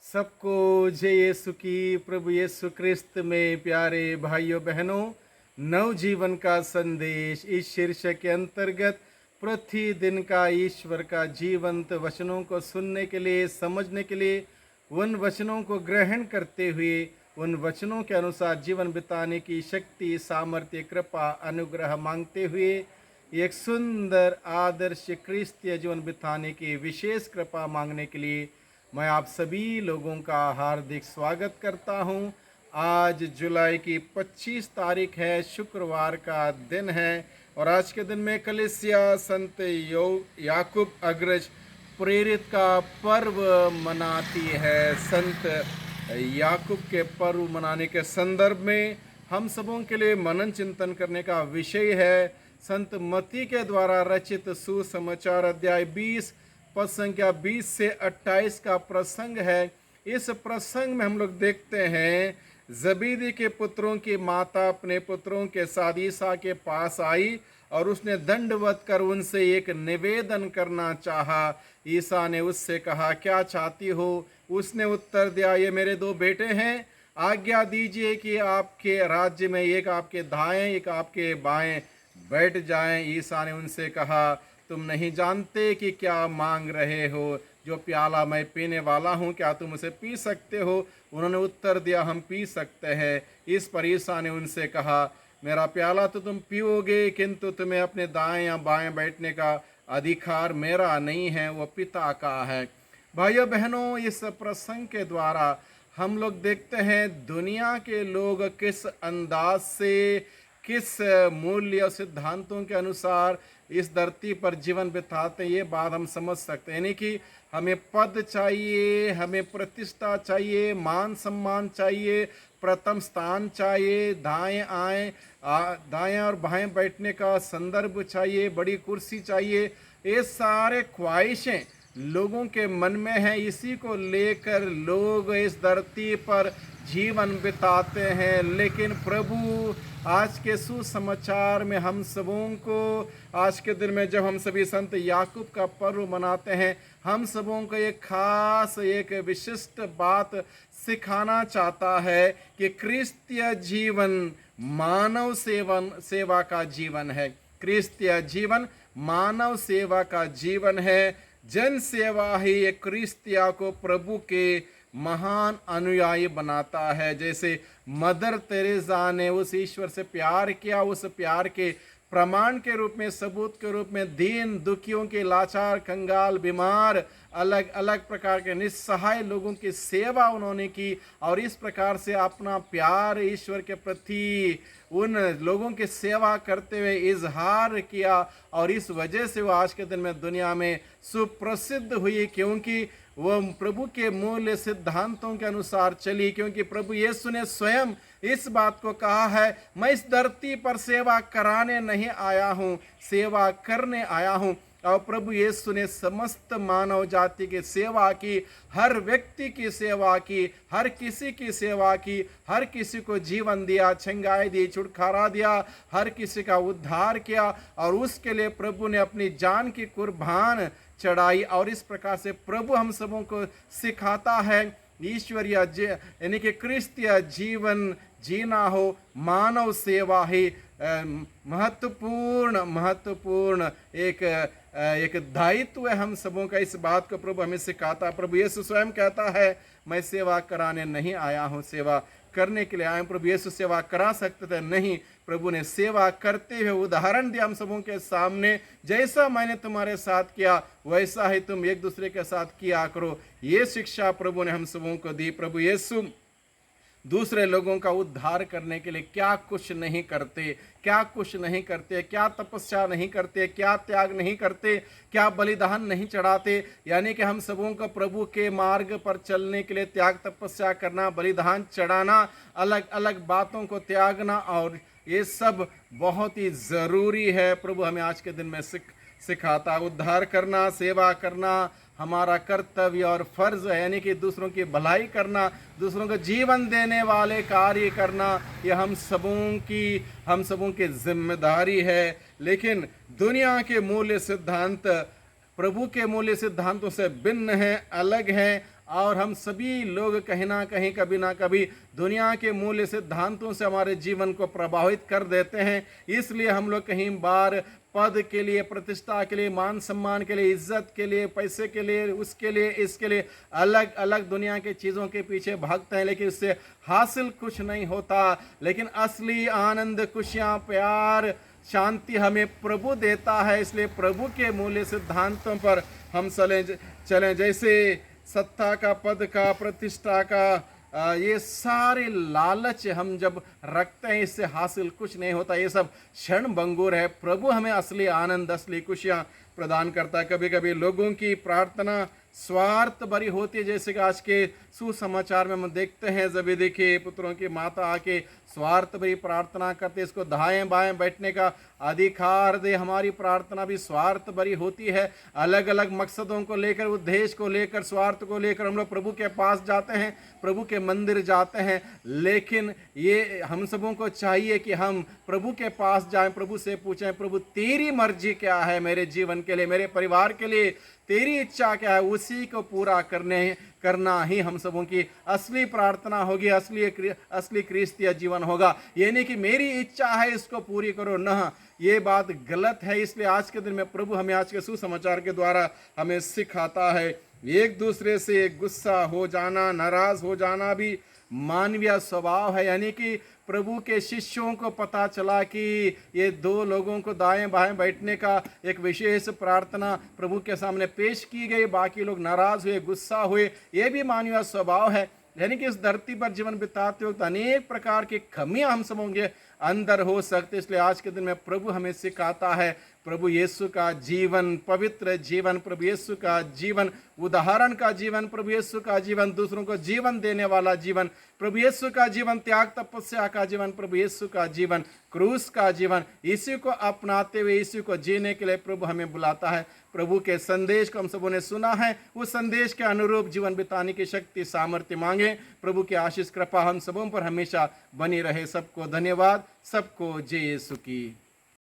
सबको जय यीशु की। प्रभु यीशु क्रिस्त में प्यारे भाइयों बहनों, नवजीवन का संदेश इस शीर्षक के अंतर्गत प्रतिदिन का ईश्वर का जीवंत वचनों को सुनने के लिए, समझने के लिए, उन वचनों को ग्रहण करते हुए उन वचनों के अनुसार जीवन बिताने की शक्ति, सामर्थ्य, कृपा, अनुग्रह मांगते हुए एक सुंदर आदर्श क्रिस्तीय जीवन बिताने की विशेष कृपा मांगने के लिए मैं आप सभी लोगों का हार्दिक स्वागत करता हूं। आज जुलाई की 25 तारीख है, शुक्रवार का दिन है और आज के दिन में कलीसिया संत याकूब अग्रज प्रेरित का पर्व मनाती है। संत याकूब के पर्व मनाने के संदर्भ में हम सबों के लिए मनन चिंतन करने का विषय है संत मत्ती के द्वारा रचित सुसमाचार अध्याय 20 पद संख्या 20 से 28 का प्रसंग है। इस प्रसंग में हम लोग देखते हैं जबीदी के पुत्रों की माता अपने पुत्रों के साथ ईसा के पास आई और उसने दंडवत कर उनसे एक निवेदन करना चाहा। ईसा ने उससे कहा, क्या चाहती हो? उसने उत्तर दिया, ये मेरे दो बेटे हैं, आज्ञा दीजिए कि आपके राज्य में एक आपके दाएं एक आपके बाएं बैठ जाएं। ईसा ने उनसे कहा, तुम नहीं जानते कि क्या मांग रहे हो? जो प्याला मैं पीने वाला हूँ, क्या तुम उसे पी सकते हो? उन्होंने उत्तर दिया, हम पी सकते हैं। इस पर ईसा ने उनसे कहा, मेरा प्याला तो तुम पियोगे, किंतु तुम्हें अपने दाएं या बाएं बैठने का अधिकार मेरा नहीं है, वो पिता का है। भाइयों बहनों, इस प्रसंग के द्वारा हम लोग देखते हैं दुनिया के लोग किस अंदाज से, किस मूल्य और सिद्धांतों के अनुसार इस धरती पर जीवन बिताते हैं। ये बात हम समझ सकते हैं, यानी कि हमें पद चाहिए, हमें प्रतिष्ठा चाहिए, मान सम्मान चाहिए, प्रथम स्थान चाहिए, दाएं और बाएं बैठने का संदर्भ चाहिए, बड़ी कुर्सी चाहिए। ये सारे ख्वाहिशें लोगों के मन में हैं। इसी को लेकर लोग इस धरती पर जीवन बिताते हैं। लेकिन प्रभु आज के सुसमाचार में हम सबों को, आज के दिन में जब हम सभी संत याकूब का पर्व मनाते हैं, हम सबों को एक खास, एक विशिष्ट बात सिखाना चाहता है कि क्रिस्तीय जीवन मानव सेवा का जीवन है। क्रिस्तीय जीवन मानव सेवा का जीवन है। जन सेवा ही एक क्रिस्तिया को प्रभु के महान अनुयायी बनाता है। जैसे मदर तेरेसा ने उस ईश्वर से प्यार किया, उस प्यार के प्रमाण के रूप में, सबूत के रूप में दीन दुखियों के, लाचार, कंगाल, बीमार, अलग अलग प्रकार के निस्सहाय लोगों की सेवा उन्होंने की और इस प्रकार से अपना प्यार ईश्वर के प्रति उन लोगों की सेवा करते हुए इजहार किया और इस वजह से वो आज के दिन में दुनिया में सुप्रसिद्ध हुई, क्योंकि वो प्रभु के मूल्य सिद्धांतों के अनुसार चली। क्योंकि प्रभु यीशु ने स्वयं इस बात को कहा है, मैं इस धरती पर सेवा कराने नहीं आया हूँ, सेवा करने आया हूँ। और प्रभु यीशु ने समस्त मानव जाति की सेवा की, हर व्यक्ति की सेवा की, हर किसी की सेवा की, हर किसी को जीवन दिया, छंगाई दी, छुटकारा दिया, हर किसी का उद्धार किया और उसके लिए प्रभु ने अपनी जान की कुर्बान चढ़ाई। और इस प्रकार से प्रभु हम सबों को सिखाता है ईश्वरीय यानी कि क्रिस्तीय जीवन जीना हो, मानव सेवा ही महत्वपूर्ण एक दायित्व है हम सबों का। इस बात को प्रभु हमें सिखाता। प्रभु यीशु स्वयं कहता है, मैं सेवा कराने नहीं आया हूँ, सेवा करने के लिए आया हूँ। प्रभु यीशु सेवा करा सकते थे? नहीं, प्रभु ने सेवा करते हुए उदाहरण दिया हम सबों के सामने, जैसा मैंने तुम्हारे साथ किया वैसा ही तुम एक दूसरे के साथ किया करो। ये शिक्षा प्रभु ने हम सबों को दी। प्रभु यीशु दूसरे लोगों का उद्धार करने के लिए क्या कुछ नहीं करते, क्या तपस्या नहीं करते, क्या त्याग नहीं करते, क्या बलिदान नहीं चढ़ाते। यानी कि हम सबों को प्रभु के मार्ग पर चलने के लिए त्याग, तपस्या करना, बलिदान चढ़ाना, अलग अलग बातों को त्यागना, और ये सब बहुत ही ज़रूरी है। प्रभु हमें आज के दिन में सिखाता। उद्धार करना, सेवा करना हमारा कर्तव्य और फर्ज है, यानी कि दूसरों की भलाई करना, दूसरों को जीवन देने वाले कार्य करना, यह हम सबों की जिम्मेदारी है। लेकिन दुनिया के मूल्य सिद्धांत प्रभु के मूल्य सिद्धांतों से भिन्न हैं, अलग हैं और हम सभी लोग कहीं ना कहीं कभी ना कभी दुनिया के मूल्य सिद्धांतों से हमारे जीवन को प्रभावित कर देते हैं। इसलिए हम लोग कहीं बार पद के लिए, प्रतिष्ठा के लिए, मान सम्मान के लिए, इज्जत के लिए, पैसे के लिए, उसके लिए, इसके लिए अलग अलग दुनिया के चीज़ों के पीछे भागते हैं, लेकिन उससे हासिल कुछ नहीं होता। लेकिन असली आनंद, खुशियाँ, प्यार, शांति हमें प्रभु देता है। इसलिए प्रभु के मूल्य सिद्धांतों पर हम चलें। जैसे सत्ता का, पद का, प्रतिष्ठा का, ये सारे लालच हम जब रखते हैं, इससे हासिल कुछ नहीं होता। ये सब क्षण भंगुर है। प्रभु हमें असली आनंद, असली खुशियाँ प्रदान करता है। कभी कभी लोगों की प्रार्थना स्वार्थ भरी होती है, जैसे कि आज के सुसमाचार में हम देखते हैं, जबेदी के पुत्रों की माता आके स्वार्थ भरी प्रार्थना करते, इसको दाएं बाएं बैठने का अधिकार दे। हमारी प्रार्थना भी स्वार्थ भरी होती है। अलग अलग मकसदों को लेकर, उद्देश्य को लेकर, स्वार्थ को लेकर हम लोग प्रभु के पास जाते हैं, प्रभु के मंदिर जाते हैं। लेकिन ये हम सबों को चाहिए कि हम प्रभु के पास जाएं, प्रभु से पूछें, प्रभु तेरी मर्जी क्या है मेरे जीवन के लिए, मेरे परिवार के लिए, तेरी इच्छा क्या है, उसी को पूरा करना ही हम सबों की असली प्रार्थना होगी, असली क्रिस्तीय जीवन होगा। ये नहीं कि मेरी इच्छा है इसको पूरी करो, न, ये बात गलत है। इसलिए आज के दिन में प्रभु हमें आज के सुसमाचार के द्वारा हमें सिखाता है, एक दूसरे से गुस्सा हो जाना, नाराज हो जाना भी मानवीय स्वभाव है। यानी कि प्रभु के शिष्यों को पता चला कि ये दो लोगों को दाएं बाएं बैठने का एक विशेष प्रार्थना प्रभु के सामने पेश की गई, बाकी लोग नाराज हुए, गुस्सा हुए। ये भी मानवीय स्वभाव है। यानी कि इस धरती पर जीवन बिताते वक्त अनेक प्रकार की कमियां हम सबों के अंदर हो सकते। इसलिए आज के दिन में प्रभु हमें सिखाता है, प्रभु यीशु का जीवन, पवित्र जीवन, प्रभु यीशु का जीवन, उदाहरण का जीवन, प्रभु यीशु का जीवन, दूसरों को जीवन देने वाला जीवन, प्रभु यीशु का जीवन, त्याग तपस्या का जीवन, प्रभु यीशु का जीवन, क्रूस का जीवन, इसी को अपनाते हुए इसी को जीने के लिए प्रभु हमें बुलाता है। प्रभु के संदेश को हम सबों ने सुना है, उस संदेश के अनुरूप जीवन बिताने की शक्ति, सामर्थ्य मांगे। प्रभु की आशीष कृपा हम सबों पर हमेशा बनी रहे। सबको धन्यवाद, सबको जय यीशु की।